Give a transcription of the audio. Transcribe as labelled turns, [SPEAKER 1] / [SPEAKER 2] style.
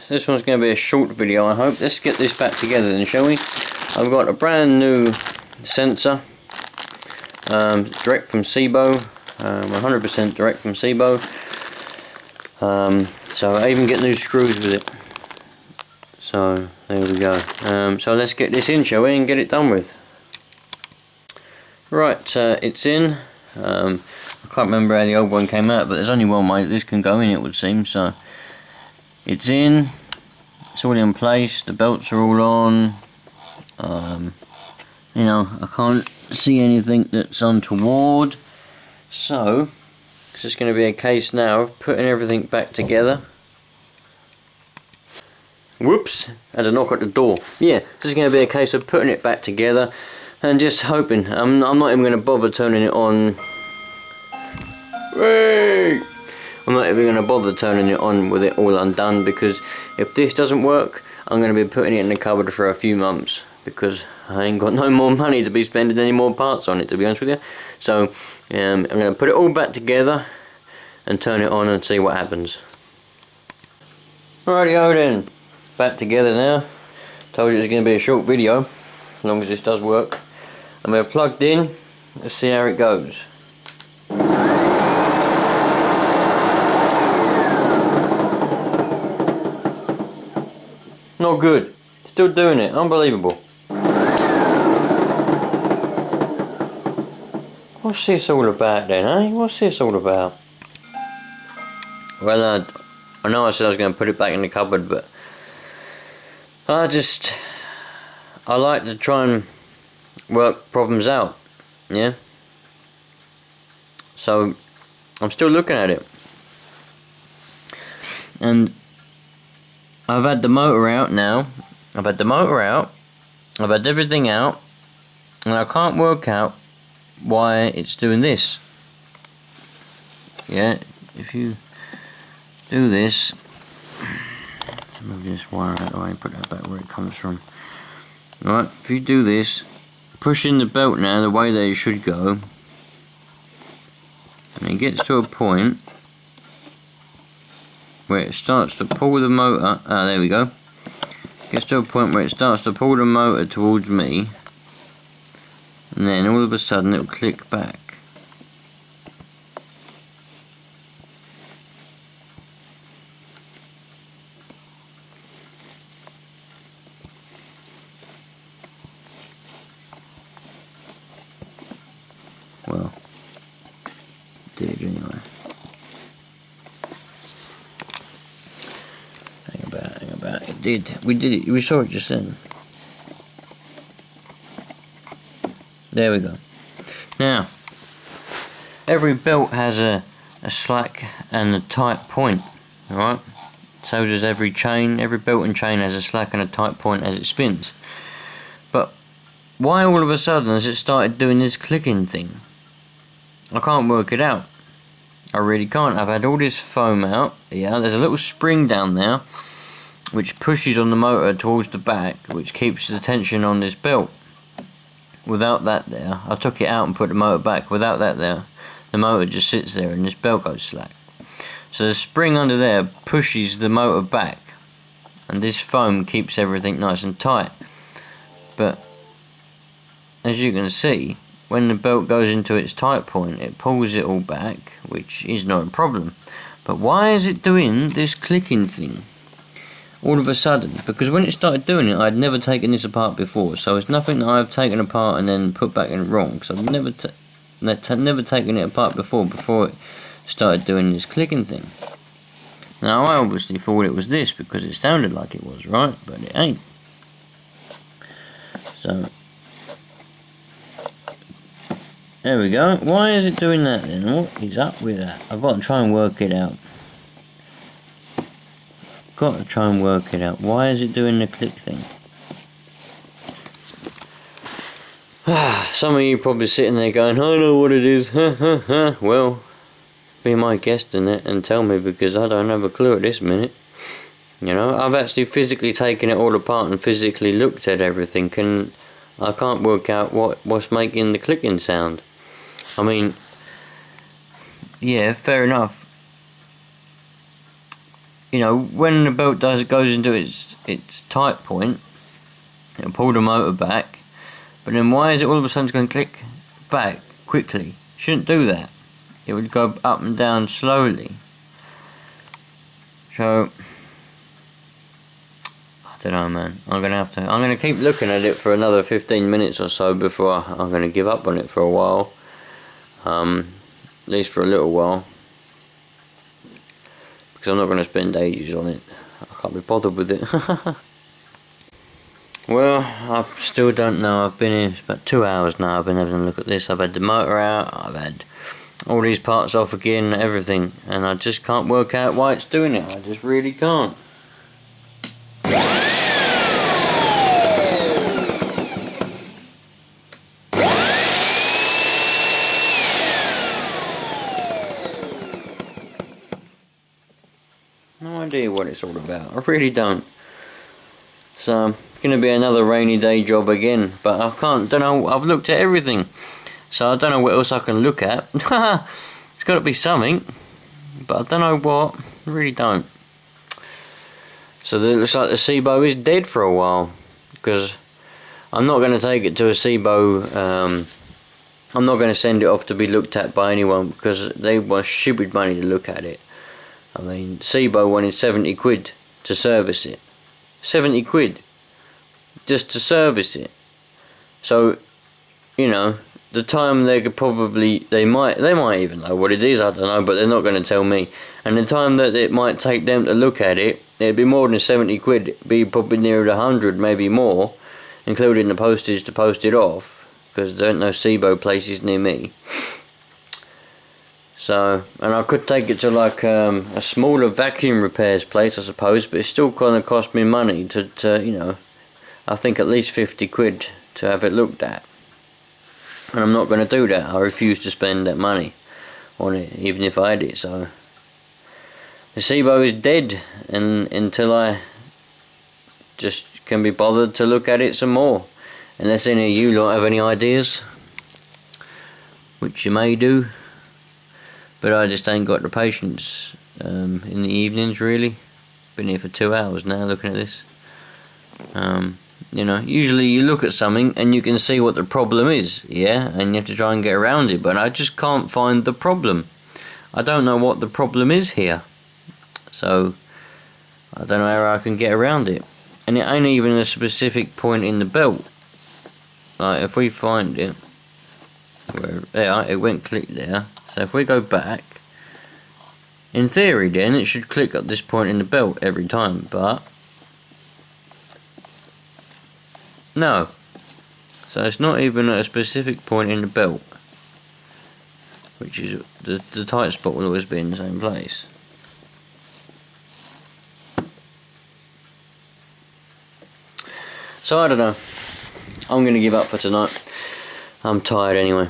[SPEAKER 1] this one's going to be a short video, I hope. Let's get this back together then, shall we? I've got a brand new sensor, direct from Sebo, 100% direct from Sebo. So I even get new screws with it. So there we go. So let's get this in, shall we, and get it done with. Right, it's in. I can't remember how the old one came out, but there's only one way this can go in, it would seem. So it's in. It's all in place. The belts are all on. You know, I can't see anything that's untoward. So it's just going to be a case now of putting everything back together. Whoops! Had a knock at the door. Yeah, this is going to be a case of putting it back together and just hoping. I'm not even going to bother turning it on. Wait! I'm not even going to bother turning it on with it all undone, because if this doesn't work, I'm going to be putting it in the cupboard for a few months, because I ain't got no more money to be spending any more parts on it, to be honest with you. So I'm going to put it all back together and turn it on and see what happens. Rightio then, back together now. Told you it was going to be a short video, as long as this does work. I'm going to plugged in. Let's see how it goes. Not good. Still doing it. Unbelievable. What's this all about then, eh? What's this all about? Well, I know I said I was going to put it back in the cupboard, but I like to try and work problems out, yeah? So I'm still looking at it. And I've had the motor out now. I've had the motor out. I've had everything out. And I can't work out why it's doing this. Yeah, if you do this, let's move this wire out of the way and put that back where it comes from. Right, if you do this, push in the belt now the way that it should go, and it gets to a point where it starts to pull the motor. There we go. Gets to a point where it starts to pull the motor towards me, and then all of a sudden it'll click back. Well, it did anyway. Hang about. It did. We did it. We saw it just then. There we go. Now, every belt has a slack and a tight point. Alright? So does every chain. Every belt and chain has a slack and a tight point as it spins. But why all of a sudden has it started doing this clicking thing? I can't work it out. I really can't. I've had all this foam out. Yeah, there's a little spring down there which pushes on the motor towards the back, which keeps the tension on this belt. Without that there, I took it out and put the motor back. Without that there, the motor just sits there and this belt goes slack. So the spring under there pushes the motor back, and this foam keeps everything nice and tight. But as you can see, when the belt goes into its tight point, it pulls it all back, which is not a problem. But why is it doing this clicking thing all of a sudden? Because when it started doing it, I'd never taken this apart before, so it's nothing that I've taken apart and then put back in wrong. So I've never taken it apart before it started doing this clicking thing. Now I obviously thought it was this because it sounded like it was, right? But it ain't. So there we go. Why is it doing that then? What is up with that? I've got to try and work it out. Why is it doing the click thing? Some of you probably sitting there going, I know what it is. Well, be my guest in it and tell me, because I don't have a clue at this minute. You know, I've actually physically taken it all apart and physically looked at everything, and I can't work out what's making the clicking sound. I mean, yeah, fair enough. you know, when the belt goes into its tight point, it'll pull the motor back. But then why is it all of a sudden going to click back quickly? Shouldn't do that. It would go up and down slowly. So I don't know, man. I'm gonna keep looking at it for another 15 minutes or so before I'm gonna give up on it for a while. At least for a little while, because I'm not gonna spend ages on it. I can't be bothered with it. Well, I still don't know. I've been here, it's about 2 hours now. I've been having a look at this. I've had the motor out, I've had all these parts off again, everything, and I just can't work out why it's doing it. I just really can't. No idea what it's all about. I really don't. So it's going to be another rainy day job again, but don't know, I've looked at everything, so I don't know what else I can look at. It's got to be something, but I don't know what. I really don't. So it looks like the Sebo is dead for a while, because I'm not going to take it to a Sebo. I'm not going to send it off to be looked at by anyone, because they want stupid money to look at it. I mean, Sebo wanted 70 quid to service it. 70 quid just to service it. So, you know, the time they could probably, they might even know what it is, I don't know, but they're not going to tell me. And the time that it might take them to look at it, it'd be more than 70 quid. It'd be probably nearer 100, maybe more, including the postage to post it off, because there ain't no Sebo places near me. So, and I could take it to like a smaller vacuum repairs place, I suppose, but it's still going to cost me money to, you know, I think at least 50 quid to have it looked at. And I'm not going to do that. I refuse to spend that money on it, even if I had it. So, the Sebo is dead, and until I just can be bothered to look at it some more. Unless any of you lot have any ideas, which you may do. But I just ain't got the patience in the evenings, really. Been here for 2 hours now looking at this. You know, usually you look at something and you can see what the problem is, yeah? And you have to try and get around it, but I just can't find the problem. I don't know what the problem is here. So, I don't know how I can get around it. And it ain't even a specific point in the belt. Like, if we find it, there, it went click there. So if we go back, in theory then, it should click at this point in the belt every time, but no. So it's not even at a specific point in the belt, which is the tight spot will always be in the same place. So I don't know. I'm going to give up for tonight. I'm tired anyway.